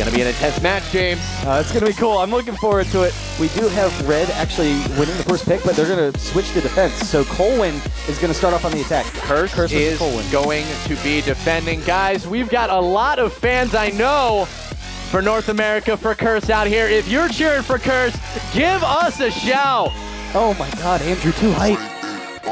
going to be an intense match, James. It's going to be cool. I'm looking forward to it. We do have Red actually winning the first pick, but they're going to switch to defense. So Colwn is going to start off on the attack. Curse is going to be defending. Guys, we've got a lot of fans, I know, for North America, for Curse out here. If you're cheering for Curse, give us a shout. Oh my God, Andrew, too hype.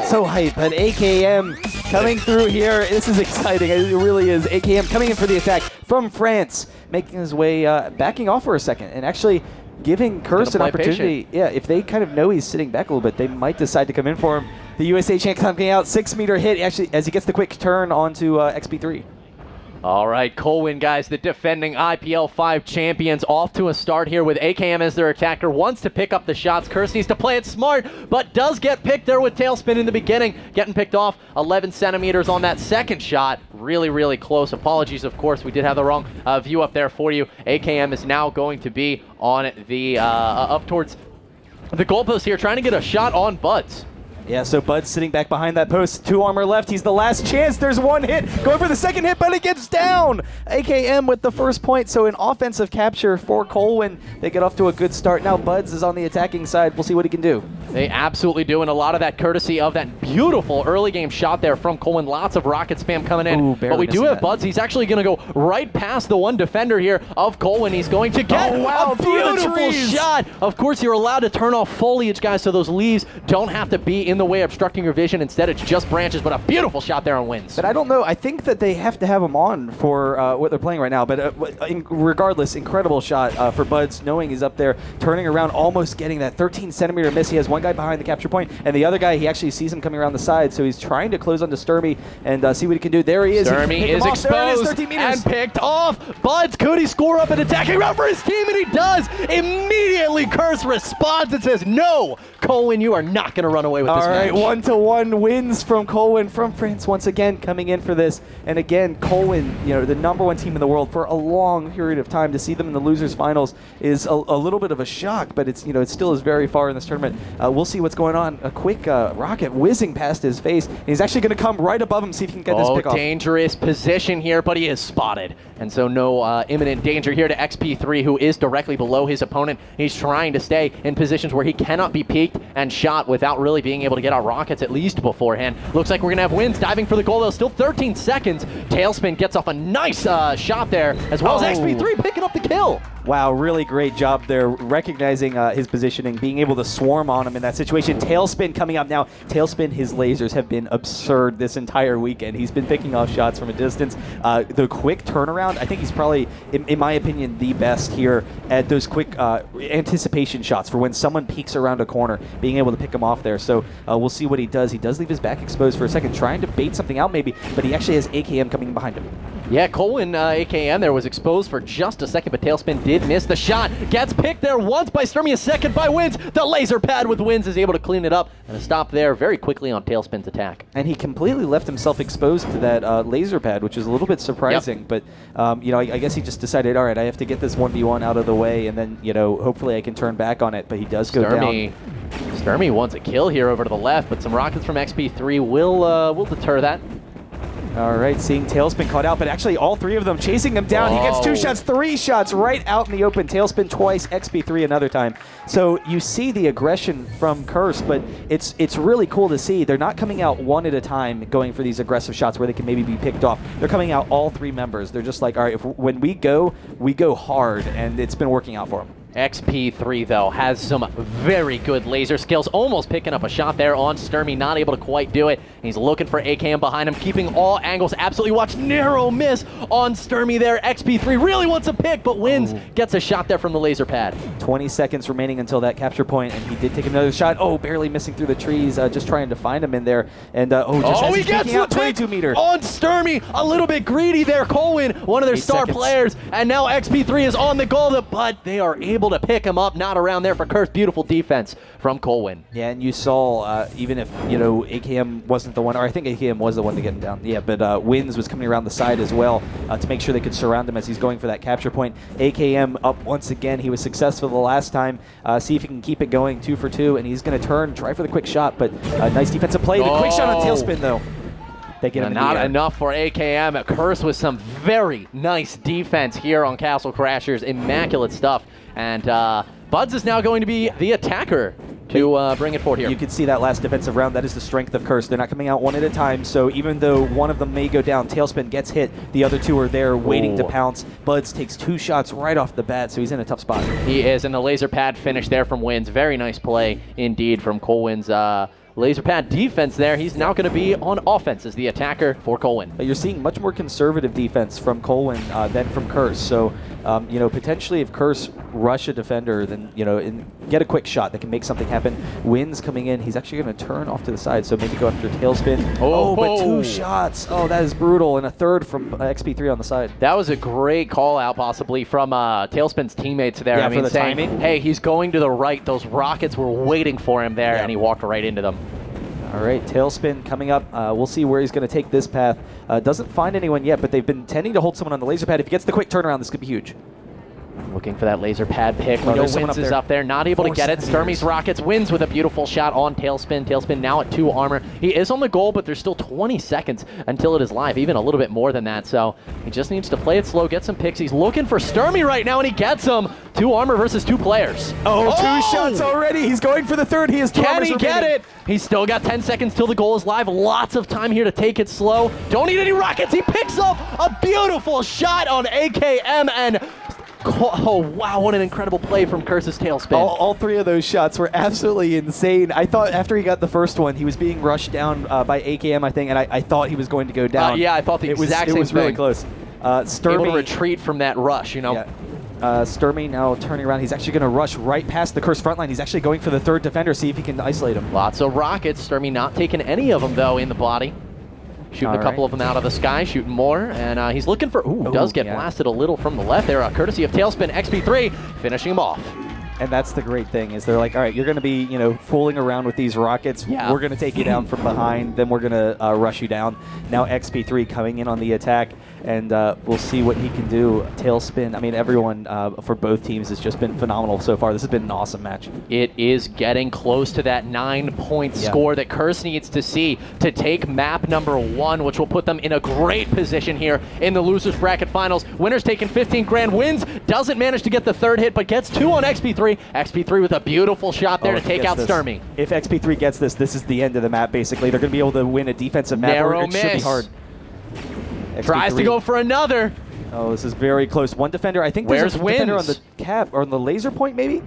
So hype, but AKM coming through here. This is exciting. It really is. AKM coming in for the attack from France, making his way, backing off for a second, and actually giving Curse an opportunity. Yeah, if they kind of know he's sitting back a little bit, they might decide to come in for him. The USA champ coming out, 6-meter hit, actually, as he gets the quick turn onto XP3. All right, Colwn, guys, the defending IPL 5 champions, off to a start here with AKM as their attacker. Wants to pick up the shots. Curse needs to play it smart, but does get picked there with Tailspin in the beginning. Getting picked off 11 centimeters on that second shot. Really, really close. Apologies, of course. We did have the wrong view up there for you. AKM is now going to be on the up towards the goalpost here, trying to get a shot on Buds. Yeah, so Bud's sitting back behind that post. 2 armor left. He's the last chance. There's 1 hit. Going for the second hit, but it gets down. AKM with the first point. So an offensive capture for Colwn. They get off to a good start. Now Buds is on the attacking side. We'll see what he can do. They absolutely do, and a lot of that courtesy of that beautiful early game shot there from Colwn. Lots of rocket spam coming in. Ooh, but we do have Buds. He's actually going to go right past the one defender here of Colwn. He's going to get a beautiful shot. Of course, you're allowed to turn off foliage, guys, so those leaves don't have to be in the way obstructing your vision. Instead, it's just branches, but a beautiful shot there on Winds. But I don't know. I think that they have to have him on for what they're playing right now. But regardless, incredible shot for Buds, knowing he's up there, turning around, almost getting that 13-centimeter miss. He has one guy behind the capture point, and the other guy, he actually sees him coming around the side, so he's trying to close onto Sturmy and see what he can do. There he is. Sturmy is exposed and picked off. Buds, could he score up an attacking round for his team? And he does. Immediately, Curse responds and says, no, Colwn, you are not going to run away with this match. 1-1 wins from Colwn from France once again coming in for this. And again, Colwn, you know, the #1 team in the world for a long period of time. To see them in the losers finals is a little bit of a shock, but it's, you know, it still is very far in this tournament. We'll see what's going on. A quick rocket whizzing past his face. And he's actually going to come right above him, see if he can get this pick off. Dangerous position here, but he is spotted. And so no imminent danger here to XP3, who is directly below his opponent. He's trying to stay in positions where he cannot be peeked and shot without really being able to get out rockets at least beforehand. Looks like we're going to have Winds diving for the goal, though. Still 13 seconds. Tailspin gets off a nice shot there, as well as XP3 picking up the kill. Wow, really great job there, recognizing his positioning, being able to swarm on him in that situation. Tailspin coming up now. Tailspin, his lasers have been absurd this entire weekend. He's been picking off shots from a distance. The quick turnaround, I think he's probably, in my opinion, the best here at those quick anticipation shots for when someone peeks around a corner, being able to pick him off there. So we'll see what he does. He does leave his back exposed for a second, trying to bait something out maybe, but he actually has AKM coming behind him. Yeah, Colwn AKM there was exposed for just a second, but Tailspin did miss the shot. Gets picked there once by Sturmy, a second by Winds. The laser pad with Winds is able to clean it up, and a stop there very quickly on Tailspin's attack. And he completely left himself exposed to that laser pad, which is a little bit surprising. Yep. But, you know, I guess he just decided, all right, I have to get this 1v1 out of the way, and then, you know, hopefully I can turn back on it. But he does go down. Sturmy wants a kill here over to the left, but some rockets from XP3 will deter that. All right, seeing Tailspin caught out, but actually all 3 of them chasing him down. He gets 2 shots, 3 shots right out in the open. Tailspin twice, XP3 another time. So you see the aggression from Curse, but it's really cool to see. They're not coming out one at a time going for these aggressive shots where they can maybe be picked off. They're coming out all 3 members. They're just like, all right, when we go hard, and it's been working out for them. XP3, though, has some very good laser skills. Almost picking up a shot there on Sturmy, not able to quite do it. He's looking for AKM behind him, keeping all angles. Absolutely watch. Narrow miss on Sturmy there. XP3 really wants a pick, but Winds gets a shot there from the laser pad. 20 seconds remaining until that capture point, and he did take another shot. Oh, barely missing through the trees, just trying to find him in there. And he gets out 22 meter on Sturmy. A little bit greedy there. Colwn, one of their star players, and now XP3 is on the goal, but they are able to pick him up. Not around there for Curse. Beautiful defense from Colwn. Yeah, and you saw, even if, you know, AKM wasn't the one, or I think AKM was the one to get him down. Yeah, but Winds was coming around the side as well to make sure they could surround him as he's going for that capture point. AKM up once again. He was successful the last time. See if he can keep it going 2 for 2, and he's going to try for the quick shot, but nice defensive play. The quick shot on Tailspin, though. They get him in the Not air. enough for AKM. Curse with some very nice defense here on Castle Crashers. Immaculate stuff. And Buds is now going to be the attacker to bring it forward here. You can see that last defensive round. That is the strength of Curse. They're not coming out one at a time, so even though one of them may go down, Tailspin gets hit, the other two are there waiting to pounce. Buds takes 2 shots right off the bat, so he's in a tough spot. He is, and the laser pad finish there from Wins. Very nice play indeed from Colwyn's laser pad defense there. He's now going to be on offense as the attacker for Colwyn. You're seeing much more conservative defense from Colwyn than from Curse. So, you know, potentially if Curse rush a defender, then, you know, and get a quick shot that can make something happen. Wins coming in. He's actually going to turn off to the side, so maybe go after Tailspin. Oh, but 2 shots. Oh, that is brutal. And a third from XP3 on the side. That was a great call out possibly from Tailspin's teammates there. Yeah, I mean, for the saying, timing. hey, he's going to the right. Those rockets were waiting for him there, Yeah. and he walked right into them. All right, Tailspin coming up. We'll see where he's going to take this path. Doesn't find anyone yet, but they've been tending to hold someone on the laser pad. If he gets the quick turnaround, this could be huge. Looking for that laser pad pick. We know there's someone Wins up is there. up there, not able to get it. 4 centimeters. Sturmy's Rockets wins with a beautiful shot on Tailspin. Tailspin now at 2 armor. He is on the goal, but there's still 20 seconds until it is live, even a little bit more than that. So he just needs to play it slow, get some picks. He's looking for Sturmy right now, and he gets him. 2 armor versus 2 players. Oh, 2 shots already. He's going for the third. He has 2 Can armors he get remaining. it? He's still got 10 seconds till the goal is live. Lots of time here to take it slow. Don't need any rockets. He picks up a beautiful shot on AKM, and oh, wow, what an incredible play from Curse's Tailspin. All 3 of those shots were absolutely insane. I thought after he got the first one, he was being rushed down by AKM, I think, and I thought he was going to go down. Yeah, I thought the exact same thing. It was really close. Able to Sturmy, retreat from that rush, you know. yeah. Sturmy now turning around. He's actually going to rush right past the Curse front line. He's actually going for the 3rd defender, see if he can isolate him. Lots of rockets. Sturmy not taking any of them, though, in the body. Shooting a couple of them out of the sky, shooting more, and he's looking for, does get blasted a little from the left there, courtesy of Tailspin. XP3 finishing him off. And that's the great thing, is they're like, all right, you're going to be, you know, fooling around with these rockets. Yeah. We're going to take you down from behind, then we're going to rush you down. Now XP3 coming in on the attack, and we'll see what he can do. Tailspin, I mean, everyone for both teams has just been phenomenal so far. This has been an awesome match. It is getting close to that 9-point score that Curse needs to see to take map number 1, which will put them in a great position here in the losers bracket finals. Winner's taking 15 grand, Wins doesn't manage to get the 3rd hit, but gets 2 on XP3. XP3 with a beautiful shot there to take out Sturmy. If XP3 gets this, this is the end of the map, basically. They're going to be able to win a defensive map. Narrow It should be miss. hard. Tries to go for another. Oh, this is very close. One defender. I think Where's there's a defender on Wins? the cap, or on the laser point, maybe?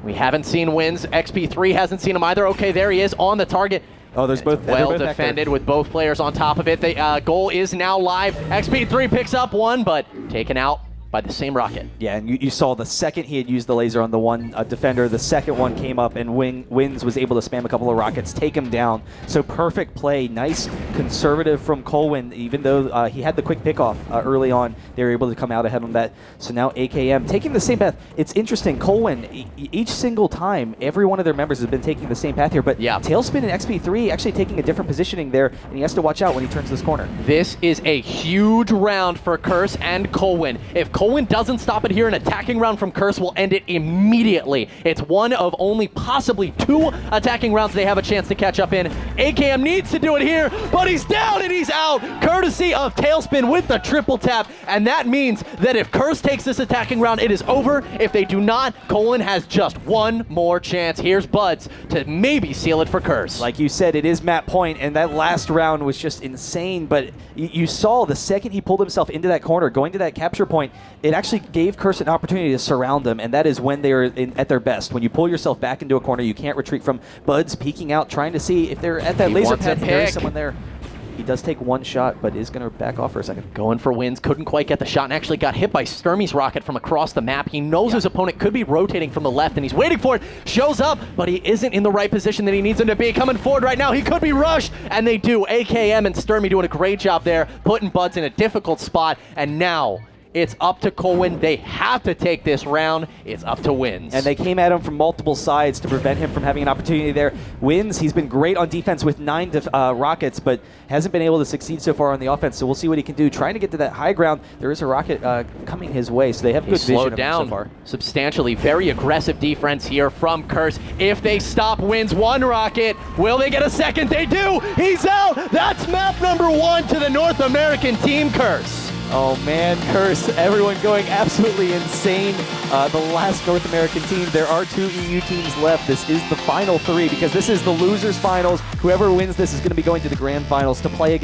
We haven't seen Wins. XP3 hasn't seen him either. Okay, there he is on the target. Oh, there's both. Well they're both back there. defended with both players on top of it. The goal is now live. XP3 picks up 1, but taken out by the same rocket. Yeah, and you saw the second he had used the laser on the one defender, the second one came up, and Wins was able to spam a couple of rockets, take him down. So perfect play, nice conservative from Colwyn. Even though he had the quick pickoff early on, they were able to come out ahead on that. So now AKM taking the same path. It's interesting, Colwyn, each single time, every one of their members has been taking the same path here, but Tailspin and XP3 actually taking a different positioning there, and he has to watch out when he turns this corner. This is a huge round for Curse and Colwyn. If Colwyn doesn't stop it here, an attacking round from Curse will end it immediately. It's one of only possibly 2 attacking rounds they have a chance to catch up in. AKM needs to do it here, but he's down and he's out, courtesy of Tailspin with the triple tap, and that means that if Curse takes this attacking round, it is over. If they do not, Colwyn has just 1 more chance. Here's Buds to maybe seal it for Curse. Like you said, it is map point, and that last round was just insane, but you saw the second he pulled himself into that corner, going to that capture point, it actually gave Curse an opportunity to surround them, and that is when they are at their best. When you pull yourself back into a corner, you can't retreat from. Buds peeking out, trying to see if they're at that laser pad, if there is someone there. He does take 1 shot, but is going to back off for a second. Going for Wins, couldn't quite get the shot, and actually got hit by Sturmy's rocket from across the map. He knows his opponent could be rotating from the left, and he's waiting for it. Shows up, but he isn't in the right position that he needs him to be. Coming forward right now, he could be rushed, and they do. AKM and Sturmy doing a great job there, putting Buds in a difficult spot, and now It's up to Colwn. They have to take this round. It's up to Wins. And they came at him from multiple sides to prevent him from having an opportunity there. Wins, he's been great on defense with 9 rockets, but hasn't been able to succeed so far on the offense. So we'll see what he can do. Trying to get to that high ground. There is a rocket coming his way, so they have good vision slowed down so far. substantially. Very aggressive defense here from Curse. If they stop Wins 1 rocket, will they get a second? They do! He's out! That's map number 1 to the North American team, Curse. Oh man, Curse, everyone going absolutely insane. The last North American team, there are 2 EU teams left. This is the final 3 because this is the losers finals. Whoever wins this is going to be going to the grand finals to play against